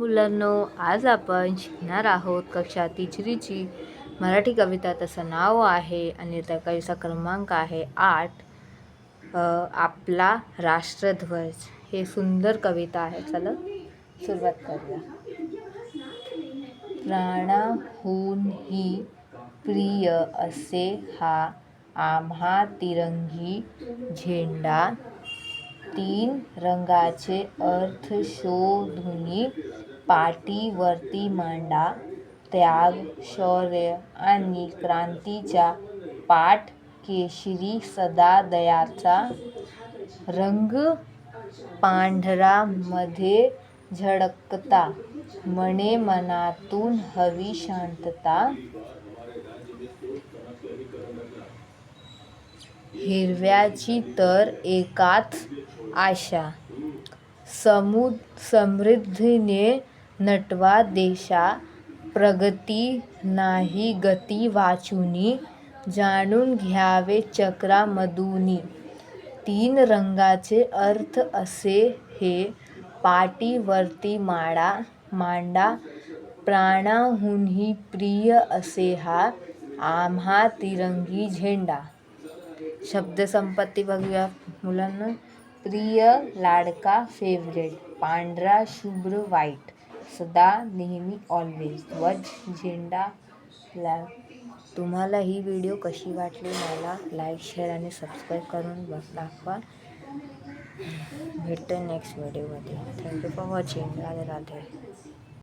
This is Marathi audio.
मुलांनो, आज आपण शिकणार आहोत कक्षा तिसरीची मराठी कविता. तसं नाव आहे आणि त्या कविता क्रमांक आहे 8. आपला राष्ट्रध्वज. हे सुंदर कविता आहे. चला सुरुवात करूया. प्राणाहूनही प्रिय असे हा आम्हा तिरंगी झेंडा. 3 रंगाचे अर्थ शोधूनी पाटीवरती मांडा. त्याग, शौर्य आणि क्रांतीचा पाठ केशरी सदा दयाचा. रंग पांढरा मध्ये झळकता, मने मनातून हवी शांतता. हिरव्याची तर एकाच आशा, समृद्धीने नटवा देशा. प्रगती नाही गती वाचुनी, जाणून घ्यावे चक्रामधुनी. 3 रंगाचे अर्थ असे हे पाटीवरती मांडा. प्राणाहूनही प्रिय असे हा आम्हा तिरंगी झेंडा. शब्दसंपत्ती बघूया मुलांना. प्रिय, लाडका, फेवरेट. पांढरा, शुभ्र, व्हाईट. सदा, नेहमी, ऑलवेज. ध्वज, झेंडा, फ्लॅग. तुम्हाला ही व्हिडिओ कशी वाटली मला लाईक, शेअर आणि सबस्क्राईब करून दाखवा. भेटते नेक्स्ट व्हिडिओमध्ये. Thank you for watching. Radhe Radhe.